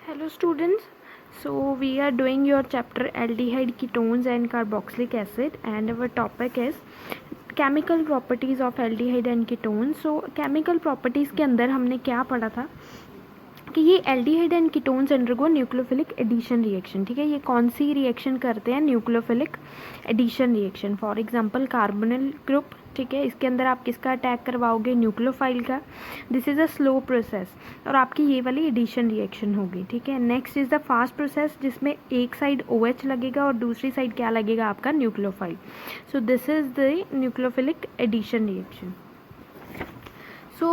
Hello students, so we are doing your chapter aldehyde ketones and carboxylic acid and our topic is chemical properties of aldehyde and ketones. So chemical properties के अंदर हमने क्या पढ़ा था कि ये aldehyde and ketones undergo nucleophilic addition reaction. ठीक है, ये कौन सी रिएक्शन करते हैं? Nucleophilic addition reaction. For example carbonyl group. ठीक है, इसके अंदर आप किसका अटैक करवाओगे? न्यूक्लियोफाइल का. This is a slow process और आपकी ये वाली एडिशन रिएक्शन होगी. ठीक है, next is the fast process जिसमें एक साइड OH लगेगा और दूसरी साइड क्या लगेगा? आपका nucleophile. So this is the nucleophilic addition reaction. So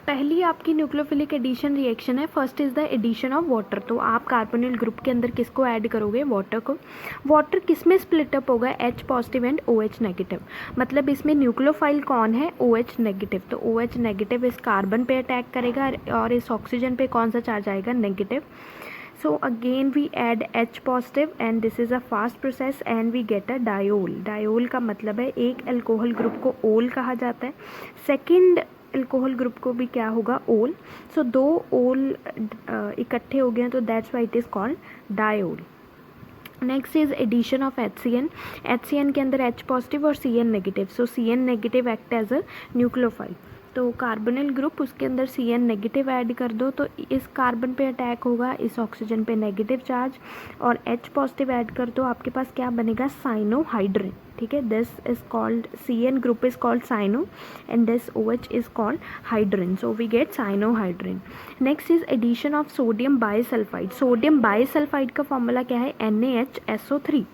पहली आपकी न्यूक्लियोफिलिक एडिशन रिएक्शन है. First is the addition of water. तो आप कार्बोनिल ग्रुप के अंदर किसको ऐड करोगे? वाटर को. वाटर किस में स्प्लिट अप होगा? H positive and OH negative. मतलब इसमें न्यूक्लियोफाइल कौन है? OH negative. तो OH नेगेटिव इस कार्बन पे अटैक करेगा और इस ऑक्सीजन पे कौन सा चार्ज आएगा? Negative. So again we add H positive and this is a fast process and we get a diol. Diol का मतलब है एक अल्कोहल ग्रुप को ओल कहा जाता है, सेकंड अल्कोहल ग्रुप को भी क्या होगा? ओल. सो दो ओल इकट्ठे हो गए हैं तो that's why it is called diol. Next is addition of HCN. HCN के अंदर H पॉजिटिव और Cn negative. So Cn negative act as a nucleophile. तो कार्बोनिल ग्रुप उसके अंदर Cn नेगेटिव ऐड कर दो तो इस कार्बन पे अटैक होगा, इस ऑक्सीजन पे नेगेटिव चार्ज, और H पॉजिटिव ऐड कर दो, आपके पास क्या बनेगा? साइनोहाइड्रिन. ठीक है, this is called Cn group is called cyano and this OH is called hydrin. So we get cyanohydrin. Next is addition of sodium bisulphide. Sodium bisulphide का फॉर्मूला क्या है? NaHSO3.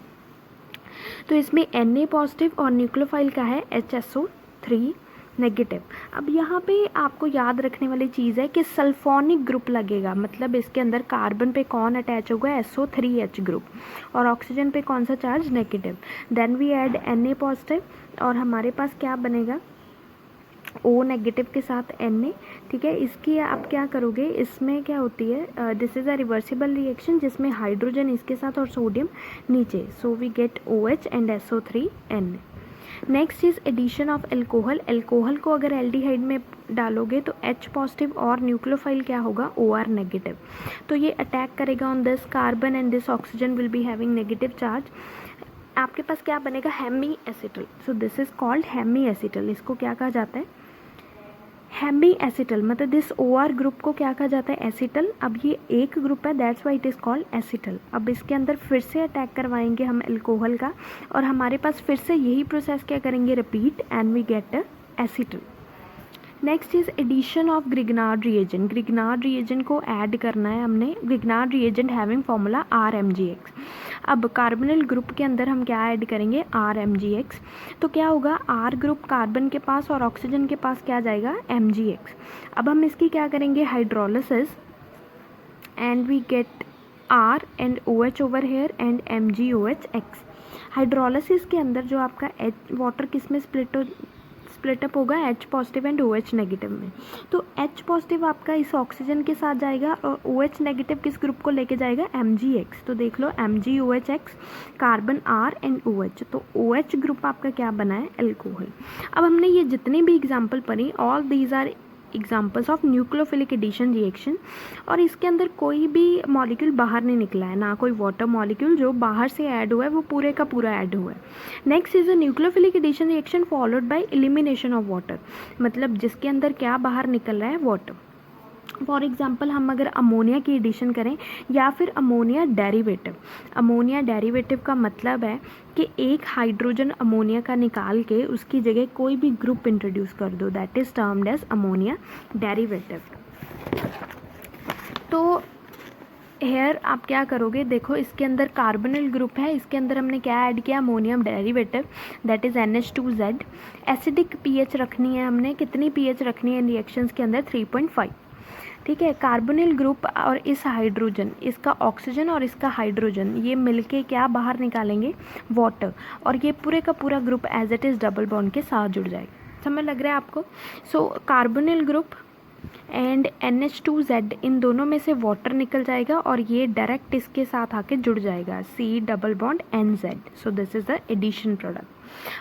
तो इसमें Na पॉजिटिव और nucleophile का है HSO3 negative. अब यहाँ पे आपको याद रखने वाली चीज़ है कि सल्फोनिक ग्रुप लगेगा, मतलब इसके अंदर कार्बन पे कौन अटैच होगा? SO3H ग्रुप, और ऑक्सीजन पे कौन सा charge? Negative. Then we add Na positive और हमारे पास क्या बनेगा? O नेगेटिव के साथ Na. ठीक है, इसकी आप क्या करोगे? इसमें क्या होती है? This is a reversible reaction जिसमें हाइड्रोजन इसके साथ और सोडियम नीचे. So we get OH and SO3Na. Next is addition of alcohol. Alcohol को अगर एल्डिहाइड में डालोगे तो H पॉजिटिव और न्यूक्लियोफाइल क्या होगा? OR negative. तो ये अटैक करेगा on this carbon and this oxygen will be having negative charge. आपके पास क्या बनेगा? Hemiacetal. So this is called hemiacetal. इसको क्या कहा जाता है? Hemiacetal. मतलब दिस OR ग्रुप को क्या कहा जाता है? एसिटल. अब ये एक ग्रुप है, that's why it is called acetal. अब इसके अंदर फिर से अटैक करवाएंगे हम एल्कोहल का और हमारे पास फिर से यही प्रोसेस क्या करेंगे? Repeat and we get acetal. Next is addition of Grignard reagent. Grignard reagent को ऐड करना है हमने. Grignard reagent having formula RMgX. अब कार्बोनिल ग्रुप के अंदर हम क्या ऐड करेंगे? RMgX. तो क्या होगा? R ग्रुप कार्बन के पास और ऑक्सीजन के पास क्या जाएगा? MgX. अब हम इसकी क्या करेंगे? Hydrolysis and we get R and OH over here and MgOHX. Hydrolysis के अंदर जो आपका वाटर किस में स्प्लिटअप होगा? H positive and OH negative में. तो H पॉजिटिव आपका इस ऑक्सीजन के साथ जाएगा और OH नेगेटिव किस ग्रुप को लेके जाएगा? MgX. तो देख लो MgOHX, carbon R and OH. तो OH ग्रुप आपका क्या बना है? एल्कोहल. अब हमने ये जितनी भी एग्जाम्पल पढ़ी, all these are examples of nucleophilic addition reaction. और इसके अंदर कोई भी मॉलिक्यूल बाहर नहीं निकला है, ना कोई वाटर मॉलिक्यूल जो बाहर से ऐड हुआ है वो पूरे का पूरा ऐड हुआ है. Next is a nucleophilic addition reaction followed by elimination of water. मतलब जिसके अंदर क्या बाहर निकल रहा है? वाटर. फॉर एग्जाम्पल हम अगर अमोनिया की एडिशन करें या फिर अमोनिया डेरिवेटिव. अमोनिया डेरिवेटिव का मतलब है कि एक हाइड्रोजन अमोनिया का निकाल के उसकी जगह कोई भी ग्रुप इंट्रोड्यूस कर दो, that is termed as ammonia derivative. तो हेयर आप क्या करोगे? देखो इसके अंदर कार्बोनिल ग्रुप है, इसके अंदर हमने क्या ऐड किया? Ammonium derivative, that is NH2Z. Acidic pH रखनी है हमने. कितनी pH रखनी है इन रिएक्शंस के अंदर? 3.5. ठीक है, कार्बोनिल ग्रुप और इस हाइड्रोजन, इसका ऑक्सीजन और इसका हाइड्रोजन, ये मिलके क्या बाहर निकालेंगे? वाटर. और ये पूरे का पूरा group as it is double bond के साथ जुड़ जाएगा. समझ लग रहा है आपको? So carbonyl group and NH2Z, इन दोनों में से वाटर निकल जाएगा और ये डायरेक्ट इसके साथ आके जुड़ जाएगा, C double bond NZ. So this is the addition product.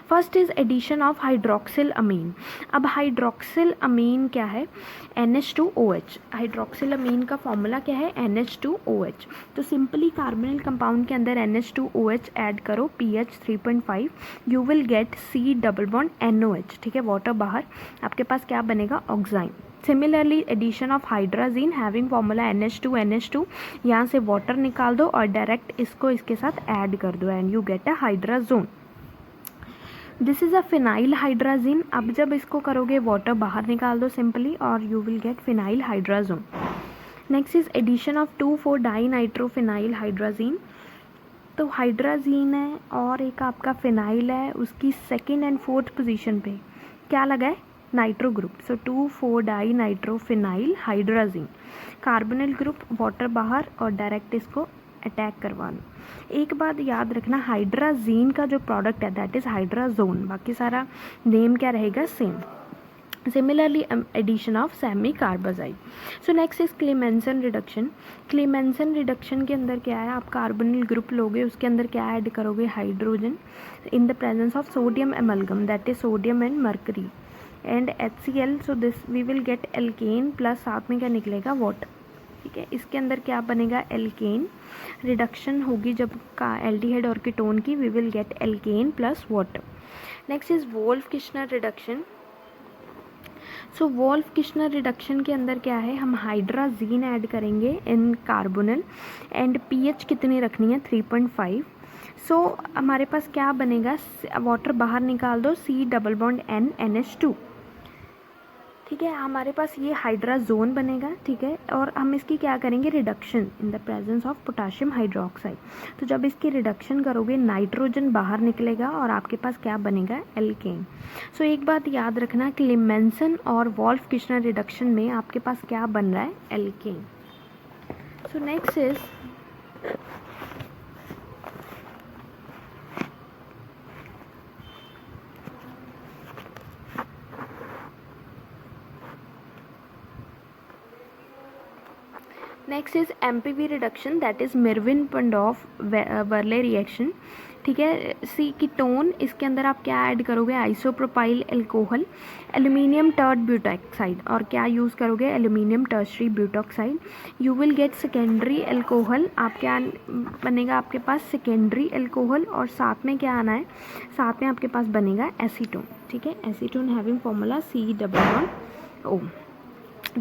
First is addition of hydroxyl amine. अब हाइड्रोक्सिल अमीन क्या है? NH2OH. हाइड्रोक्सिल अमीन का फॉर्मूला क्या है? NH2OH. तो सिंपली कार्बोनिल कंपाउंड के अंदर NH2OH ऐड करो, pH 3.5, you will get C double bond NOH. ठीक है, वाटर बाहर, आपके पास क्या बनेगा? Oxime. Similarly addition of hydrazine having formula NH2, यहाँ से वाटर निकाल दो और डायरेक्ट इसको इसके साथ ऐड कर दो and you get a hydrazone. This is a phenyl hydrazine. अब जब इसको करोगे वाटर बाहर निकाल दो सिंपली और you will get phenyl hydrazone. Next is addition of two four dinitrophenyl hydrazine. तो हाइड्राजीन है और एक आपका फिनाइल है, उसकी सेकेंड एंड फोर्थ पोजीशन पे क्या लगा है? Nitro group. So two four dinitrophenyl hydrazine. Carbonyl group, water बाहर और डायरेक्ट इसको अटैक करवाना. एक बात याद रखना, हाइड्राजीन का जो प्रोडक्ट है दैट इज़ हाइड्राजोन, बाकी सारा नेम क्या रहेगा? Same. Similarly addition of semicarbazide. So next is Clemmensen reduction. Clemmensen reduction के अंदर क्या है? आप कार्बोनिल ग्रुप लोगे, उसके अंदर क्या ऐड करोगे? Hydrogen in the presence of sodium amalgam, that is sodium and mercury and HCl. So this we will get alkane plus साथ में क्या निकलेगा? वाटर. ठीक है, इसके अंदर क्या बनेगा? एल्केन. रिडक्शन होगी जब का एल्डिहाइड और कीटोन की, we will get alkane plus water. Next is Wolff Kishner reduction. So Wolff Kishner reduction के अंदर क्या है? हम हाइड्राजीन ऐड करेंगे इन कार्बोनिल एंड pH कितनी रखनी है? 3.5. सो हमारे पास क्या बनेगा? वाटर बाहर निकाल दो, C double bond N NH2. ठीक है, हमारे पास ये हाइड्राजोन बनेगा. ठीक है, और हम इसकी क्या करेंगे? Reduction in the presence of potassium hydroxide. तो जब इसकी रिडक्शन करोगे नाइट्रोजन बाहर निकलेगा और आपके पास क्या बनेगा? एल्केन. सो एक बात याद रखना, क्लेमेंसन और वोल्फ-किश्नर रिडक्शन में आपके पास क्या बन रहा है? Alkane. So next is next is MPV reduction, that is Meerwein Ponndorf Verley reaction. ठीक है, सी कीटोन, इसके अंदर आप क्या ऐड करोगे? Isopropyl alcohol, aluminium tert butoxide, और क्या यूज़ करोगे? Aluminium tertiary butoxide. You will get secondary alcohol. आप क्या बनेगा आपके पास? Secondary alcohol. और साथ में क्या आना है? साथ में आपके पास बनेगा एसीटोन. ठीक है, acetone having formula C double bond O.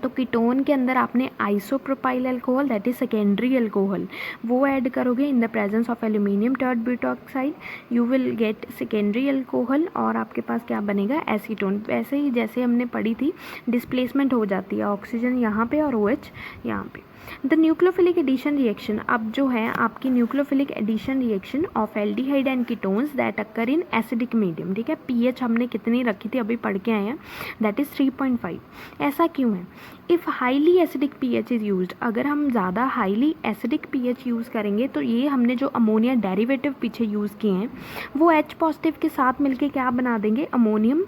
तो कीटोन के अंदर आपने isopropyl alcohol, that is secondary alcohol, वो ऐड करोगे in the presence of aluminium tert butoxide, you will get secondary alcohol और आपके पास क्या बनेगा? एसीटोन. वैसे ही जैसे हमने पढ़ी थी, डिस्प्लेसमेंट हो जाती है, ऑक्सीजन यहाँ पे और OH यहाँ पे. द न्यूक्लियोफिलिक एडिशन रिएक्शन, अब जो है आपकी nucleophilic addition reaction of aldehyde and ketones that occur in acidic medium. ठीक है, pH हमने कितनी रखी थी? अभी पढ़ के आए हैं, दैट इज़ 3.5. ऐसा क्यों है? If highly acidic pH is used, अगर हम ज़्यादा हाईली एसिडिक pH यूज़ करेंगे तो ये हमने जो अमोनिया डेरिवेटिव पीछे यूज़ किए हैं वो H पॉजिटिव के साथ मिलके क्या बना देंगे? Ammonium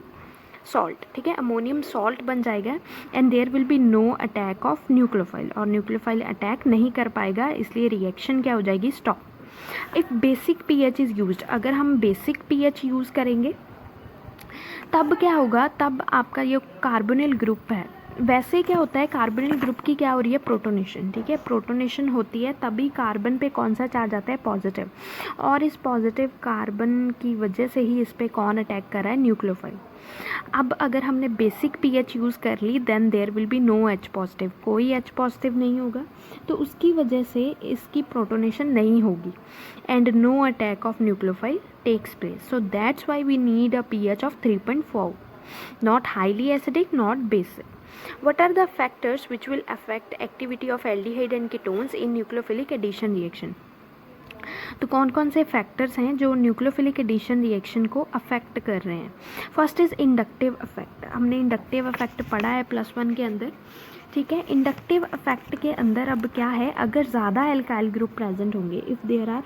salt. ठीक है, अमोनियम सॉल्ट बन जाएगा and there will be no attack of nucleophile, और न्यूक्लियोफाइल अटैक नहीं कर पाएगा, इसलिए रिएक्शन क्या हो जाएगी? Stop. If basic pH is used, अगर हम बेसिक pH यूज़ करेंगे तब क्या होगा? तब आपका ये कार्बोनिल ग्रुप है, वैसे क्या होता है? कार्बोनिल ग्रुप की क्या हो रही है? प्रोटोनेशन. ठीक है, प्रोटोनेशन होती है तभी कार्बन पे कौन सा चार्ज आता है? पॉजिटिव. और इस पॉजिटिव कार्बन की वजह से ही इस पे कौन अटैक कर रहा है? न्यूक्लियोफाइल. अब अगर हमने बेसिक pH यूज़ कर ली then there will be no H positive, कोई H पॉजिटिव नहीं होगा, तो उसकी वजह से इसकी प्रोटोनेशन नहीं होगी and no attack of nucleophile takes place. So that's why we need a pH of 3.4, not highly acidic, not basic. What are the factors which will affect activity of aldehyde and ketones in nucleophilic addition reaction? तो कौन कौन से factors हैं जो nucleophilic addition reaction को affect कर रहे हैं? First is inductive affect. हमने इंडक्टिव अफेक्ट पढ़ा है +1 के अंदर. ठीक है, इंडक्टिव अफेक्ट के अंदर अब क्या है? अगर ज़्यादा एल्काइल ग्रुप प्रेजेंट होंगे, if there are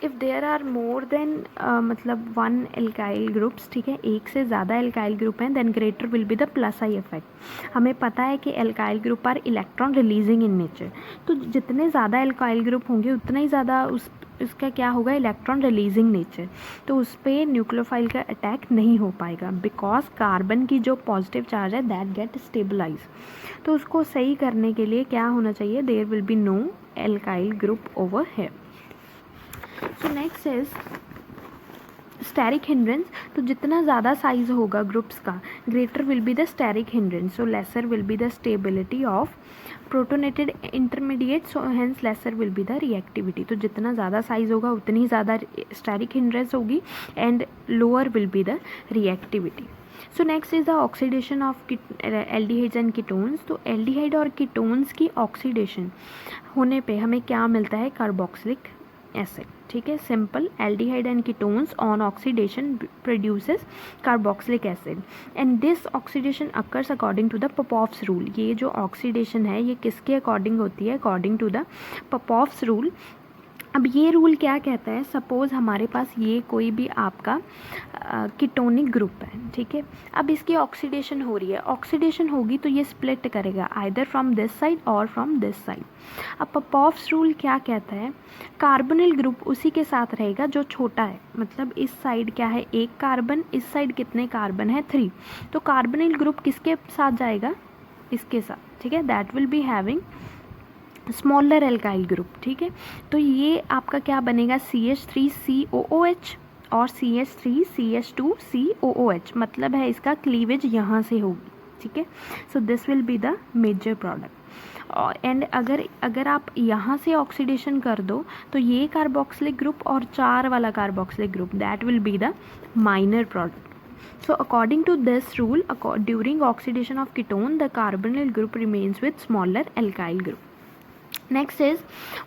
if there are more then मतलब 1 एल्काइल ग्रुप्स, ठीक है, एक से ज़्यादा एल्काइल ग्रुप हैं, then greater will be the plus I effect. हमें पता है कि alkyl group are electron releasing in nature, तो जितने ज़्यादा एल्काइल ग्रुप होंगे उतना ही ज़्यादा इसका क्या होगा, इलेक्ट्रॉन रिलीजिंग नेचर, तो उस पर न्यूक्लियोफाइल का अटैक नहीं हो पाएगा, बिकॉज कार्बन की जो पॉजिटिव चार्ज है दैट गेट स्टेबलाइज। तो उसको सही करने के लिए क्या होना चाहिए, there will be no alkyl group over here. So next is steric hindrance. तो जितना ज़्यादा साइज होगा ग्रुप्स का, greater will be the steric hindrance, so lesser will be the stability of protonated intermediate, so hence lesser will be the reactivity. तो जितना ज़्यादा size होगा उतनी ही ज़्यादा स्टेरिक हिंड्रेंस होगी and lower will be the reactivity. So next is the oxidation of aldehydes and ketones. तो aldehyde और कीटोन्स की ऑक्सीडेशन होने पे हमें क्या मिलता है, कार्बोक्सिलिक एसिड, ठीक है, simple. Aldehyde and ketones on oxidation produces carboxylic acid and this oxidation occurs according to the Popoff's rule. ये जो ऑक्सीडेशन है ये किसके अकॉर्डिंग होती है, according to the Popoff's rule. अब ये रूल क्या कहता है, सपोज़ हमारे पास ये कोई भी आपका कीटोनिक ग्रुप है, ठीक है, अब इसकी ऑक्सीडेशन हो रही है, ऑक्सीडेशन होगी तो ये स्प्लिट करेगा आइदर फ्रॉम दिस साइड और फ्रॉम दिस साइड। अब पॉपॉफ्स रूल क्या कहता है, कार्बोनिल ग्रुप उसी के साथ रहेगा जो छोटा है, मतलब इस साइड क्या है, एक कार्बन, इस साइड कितने कार्बन है, 3, तो कार्बोनिल ग्रुप किसके साथ जाएगा, इसके साथ, ठीक है, that will be having smaller alkyl group, ठीक है। तो ये आपका क्या बनेगा, CH3COOH और CH3CH2COOH, मतलब है इसका क्लीवेज यहाँ से होगी, ठीक है। So this will be the major product. And अगर आप यहाँ से ऑक्सीडेशन कर दो तो ये कार्बोक्सिलिक ग्रुप और 4 वाला carboxylic group, that will be the minor product. So according to this rule, during oxidation of ketone, the carbonyl group remains with smaller alkyl group. Next is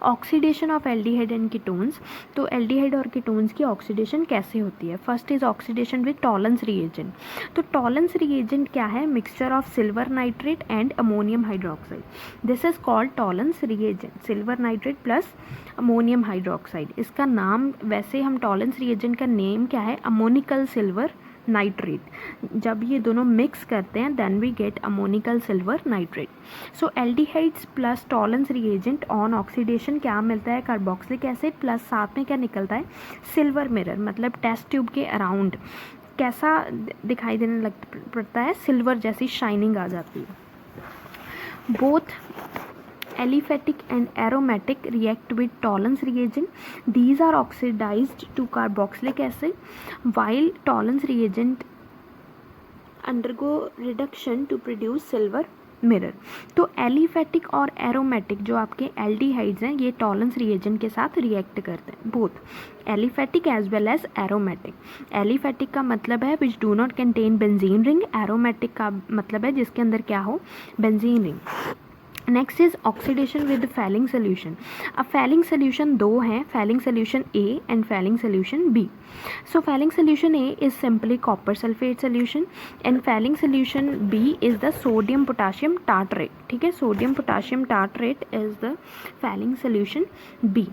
oxidation of aldehyde and ketones. तो aldehyde और ketones की oxidation कैसे होती है, first is oxidation with Tollens reagent. तो Tollens reagent क्या है, mixture of silver nitrate and ammonium hydroxide, this is called Tollens reagent, silver nitrate plus ammonium hydroxide. इसका नाम वैसे हम टॉलेंस रिएजेंट का नेम क्या है, अमोनिकल सिल्वर नाइट्रेट। जब ये दोनों मिक्स करते हैं then we get ammoniacal silver nitrate. So aldehydes plus Tollens reagent on oxidation क्या मिलता है, कार्बोक्सिलिक एसिड प्लस साथ में क्या निकलता है, सिल्वर मिरर, मतलब टेस्ट ट्यूब के अराउंड कैसा दिखाई देने लग पड़ता है, सिल्वर जैसी शाइनिंग आ जाती है। Both aliphatic and aromatic react with Tollens reagent. These are oxidized to carboxylic acid while Tollens reagent undergo reduction to produce silver mirror. तो एलिफेटिक और एरोमेटिक जो आपके एल्डिहाइड्स हैं ये टॉलेंस रिएजेंट के साथ रिएक्ट करते हैं, both aliphatic as well as aromatic. Aliphatic का मतलब है which do not contain benzene ring, aromatic का मतलब है जिसके अंदर क्या हो, benzene ring. Next is oxidation with Fehling solution. अब फैलिंग सोल्यूशन दो हैं, Fehling solution A and Fehling solution B. So Fehling solution A is simply copper sulphate solution and Fehling solution B is the sodium potassium tartrate, ठीक है, sodium potassium tartrate is the Fehling solution B,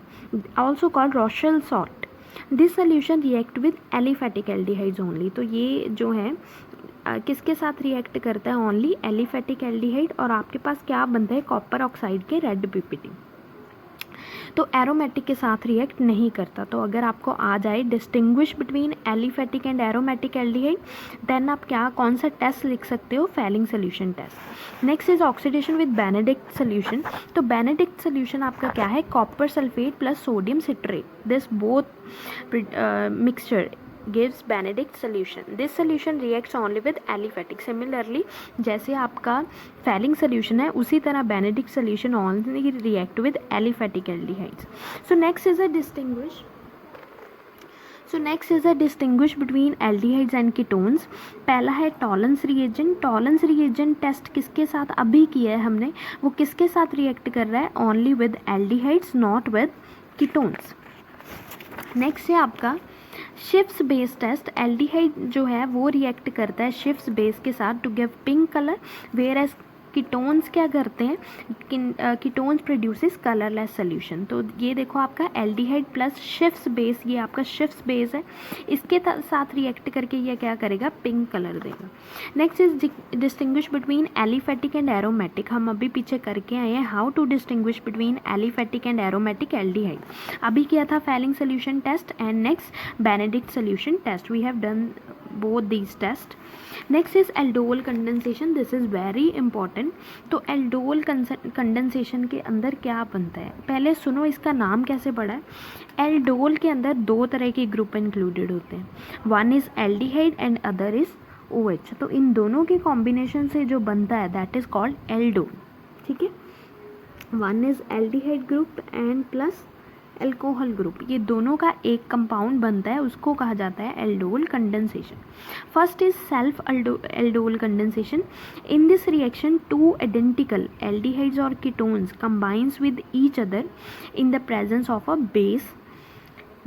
also called Rochelle salt. This solution react with aliphatic aldehydes only. तो ये जो है किसके साथ react करता है, ओनली एलिफेटिक एल्डिहाइड, और आपके पास क्या बनता है, कॉपर ऑक्साइड के रेड पीपीटी। तो एरोमेटिक के साथ रिएक्ट नहीं करता। तो अगर आपको आ जाए distinguish between aliphatic and aromatic aldehyde, then आप क्या कौन सा टेस्ट लिख सकते हो, Fehling solution test. Next is oxidation with Benedict solution. तो बेनेडिक्ट सोल्यूशन आपका क्या है, copper sulphate plus sodium citrate, this both mixture gives Benedict solution. This solution reacts only with aliphatic. Similarly, जैसे आपका फैलिंग solution है उसी तरह Benedict solution only react with aliphatic aldehydes. So next is a distinguish between aldehydes and ketones. पहला है Tollens reagent. Tollens reagent test किसके साथ अभी किया है हमने, वो किसके साथ रिएक्ट कर रहा है, only with aldehydes not with ketones. Next है आपका शिफ्स बेस टेस्ट। एल्डिहाइड जो है वो रिएक्ट करता है शिफ्स बेस के साथ to give pink colour, whereas ketones क्या करते हैं, कीटोन्स प्रोड्यूसेस कलरलेस सोल्यूशन। तो ये देखो आपका एल्डिहाइड प्लस शिफ्स बेस, ये आपका शिफ्स बेस है, इसके साथ रिएक्ट करके ये क्या करेगा, पिंक कलर देगा। Next is distinguish between aliphatic and aromatic. हम अभी पीछे करके आए हैं how to distinguish between aliphatic and aromatic aldehyde. अभी किया था Fehling solution test and next Benedict solution test. We have done both these test. Next is aldol condensation. This is very important. तो aldol condensation के अंदर क्या बनता है, पहले सुनो इसका नाम कैसे पड़ा है। aldol के अंदर दो तरह के ग्रुप इंक्लूडेड होते हैं, one is aldehyde and other is OH। तो इन दोनों के कॉम्बिनेशन से जो बनता है दैट इज कॉल्ड aldol। ठीक है, one is aldehyde group and plus alcohol group, ये दोनों का एक कंपाउंड बनता है, उसको कहा जाता है aldol condensation. First is self aldol condensation. In this reaction two identical aldehydes और ketones combines with each other in the presence of a base,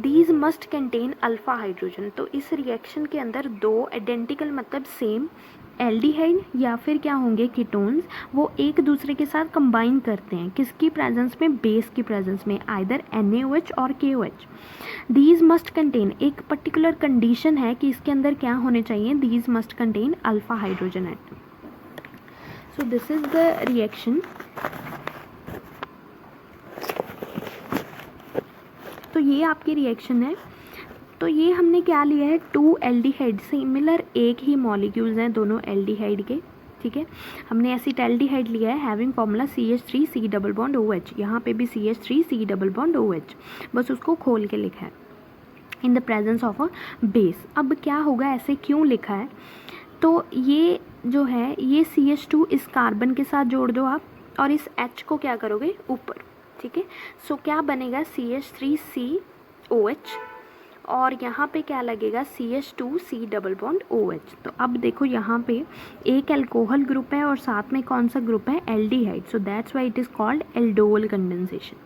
these must contain alpha hydrogen. तो इस रिएक्शन के अंदर दो आइडेंटिकल मतलब same aldehyde या फिर क्या होंगे कीटोन्स, वो एक दूसरे के साथ कंबाइन करते हैं, किसकी प्रेजेंस में, बेस की प्रेजेंस में, आइदर NaOH और KOH। दीज मस्ट कंटेन, एक पर्टिकुलर कंडीशन है कि इसके अंदर क्या होने चाहिए, these must contain alpha hydrogen atom. So this is the reaction. तो ये आपकी रिएक्शन है। तो ये हमने क्या लिया है, टू एल्डिहाइड, सिमिलर एक ही मॉलिक्यूल्स हैं दोनों एल्डिहाइड के। ठीक है, हमने एसिटाल्डिहाइड लिया है having formula CH3C double bond OH, यहाँ पे भी CH3C डबल बॉन्ड OH, बस उसको खोल के लिखा है इन the presence of a base. अब क्या होगा, ऐसे क्यों लिखा है, तो ये जो है ये CH2 इस कार्बन के साथ जोड़ दो आप और इस H को क्या करोगे ऊपर। ठीक है, सो क्या बनेगा CH3COH और यहाँ पे क्या लगेगा CH2C डबल बॉन्ड OH। तो अब देखो यहाँ पे एक अल्कोहल ग्रुप है और साथ में कौन सा ग्रुप है, aldehyde. So that's why it is called aldol condensation.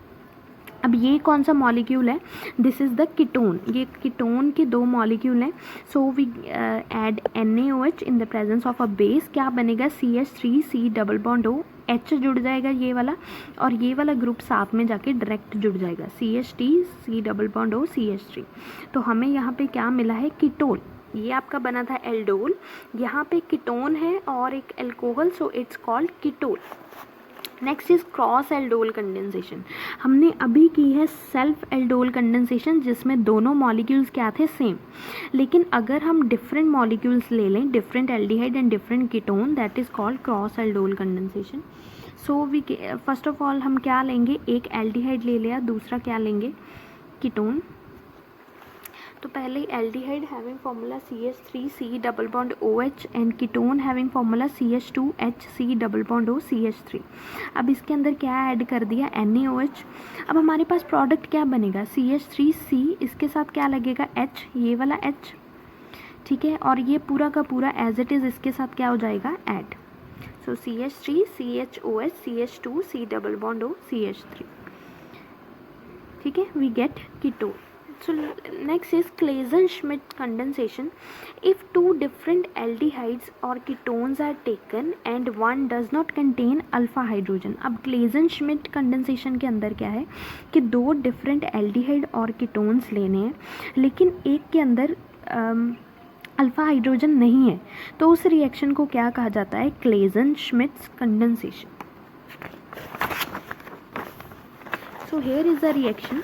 अब ये कौन सा मॉलिक्यूल है, दिस इज़ द कीटोन, ये कीटोन के दो मॉलिक्यूल हैं। So we add NaOH in the presence of a base, क्या बनेगा CH3C double bond O, H जुड़ जाएगा ये वाला और ये वाला ग्रुप साथ में जाके डायरेक्ट जुड़ जाएगा CH3C double bond O CH3। तो हमें यहाँ पे क्या मिला है, कीटोन। ये आपका बना था एल्डोल, यहाँ पे कीटोन है और एक alcohol, so it's called ketone. Next is cross aldol condensation. हमने अभी की है सेल्फ एल्डोल कंडेंसेशन जिसमें दोनों मॉलिक्यूल्स क्या थे, सेम, लेकिन अगर हम डिफरेंट मॉलिक्यूल्स ले लें, different aldehyde and different ketone, that is called cross aldol condensation. So we first of all हम क्या लेंगे, एक एल्डिहाइड ले लिया, दूसरा क्या लेंगे, कीटोन। तो पहले aldehyde having formula CH3C double bond OH and ketone having formula CH2HC double bond O CH3। अब इसके अंदर क्या ऐड कर दिया, NaOH। अब हमारे पास प्रोडक्ट क्या बनेगा, CH3C, इसके साथ क्या लगेगा H, ये वाला H। ठीक है, और ये पूरा का पूरा एज इट इज़ इसके साथ क्या हो जाएगा, add. So CH3 CHOH CH2C double bond O CH3। ठीक है, we get ketone. So next is Claisen-Schmidt condensation. If two different aldehydes or ketones are taken and one does not contain alpha hydrogen. अब Claisen-Schmidt condensation के अंदर क्या है कि दो different aldehyde और ketones लेने हैं, लेकिन एक के अंदर अल्फा हाइड्रोजन नहीं है, तो उस रिएक्शन को क्या कहा जाता है, Claisen-Schmidt condensation. So here is the reaction.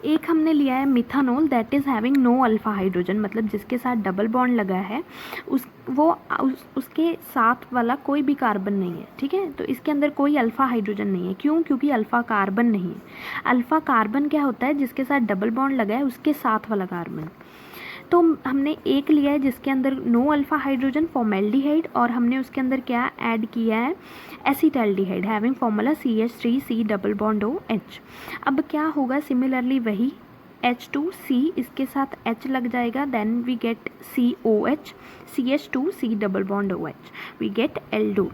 एक हमने लिया है methanol that is having no alpha hydrogen, मतलब जिसके साथ डबल बॉन्ड लगा है उसके साथ वाला कोई भी कार्बन नहीं है। ठीक है, तो इसके अंदर कोई अल्फा हाइड्रोजन नहीं है, क्यों, क्योंकि अल्फा कार्बन नहीं है। अल्फा कार्बन क्या होता है, जिसके साथ डबल बॉन्ड लगा है उसके साथ वाला कार्बन। तो हमने एक लिया है जिसके अंदर नो अल्फा हाइड्रोजन, फॉर्मेल्डिहाइड, और हमने उसके अंदर क्या ऐड किया है, acetaldehyde having formula CH3C double bond OH। अब क्या होगा, सिमिलरली वही H2C, इसके साथ H लग जाएगा, then we get COH CH2C double bond OH, we get aldol.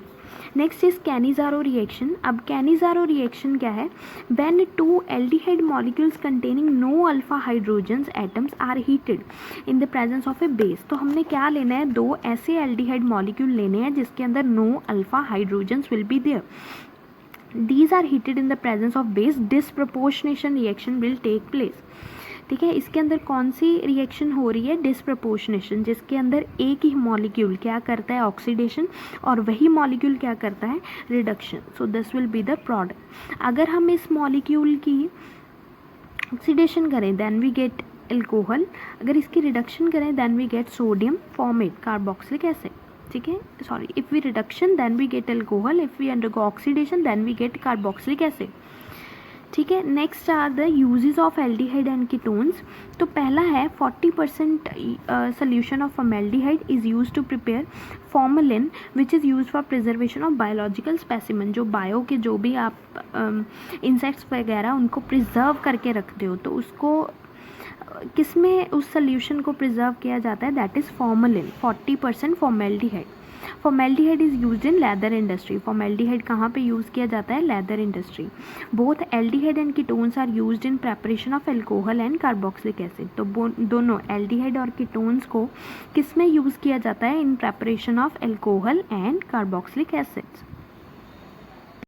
Next is Cannizzaro reaction. अब कैनिज़ारो रिएक्शन क्या है? When two aldehyde molecules containing no alpha hydrogens atoms are heated in the presence of a base. तो हमने क्या लेना है? 2 ऐसे aldehyde molecule लेने हैं जिसके अंदर no alpha hydrogens will be there. These are heated in the presence of base. Disproportionation reaction will take place. ठीक है, इसके अंदर कौन सी रिएक्शन हो रही है? डिसप्रपोर्शनेशन, जिसके अंदर एक ही मॉलिक्यूल क्या करता है? ऑक्सीडेशन, और वही मॉलिक्यूल क्या करता है? Reduction. So this will be the product. अगर हम इस मॉलिक्यूल की ऑक्सीडेशन करें देन वी गेट एल्कोहल, अगर इसकी रिडक्शन करें then we get sodium formate carboxylic acid. ठीक है, sorry, if we reduction then we get alcohol, if we undergo oxidation then we get carboxylic acid. ठीक है, next are the uses of aldehyde and ketones. तो पहला है 40% solution of formaldehyde is use to prepare formalin which is use for preservation of biological specimen. जो bio के जो भी आप इंसेक्ट्स वगैरह उनको प्रिजर्व करके रखते हो, तो उसको किस में उस सोल्यूशन को प्रिजर्व किया जाता है? That is formalin. 40% formaldehyde. Formaldehyde is used in leather industry. Formaldehyde कहाँ पे यूज़ किया जाता है? Leather industry. Both aldehyde and ketones are used in preparation of alcohol and carboxylic acid. तो दोनों एल्डिहाइड और कीटोन्स को किस में यूज़ किया जाता है? In preparation of alcohol and carboxylic acids.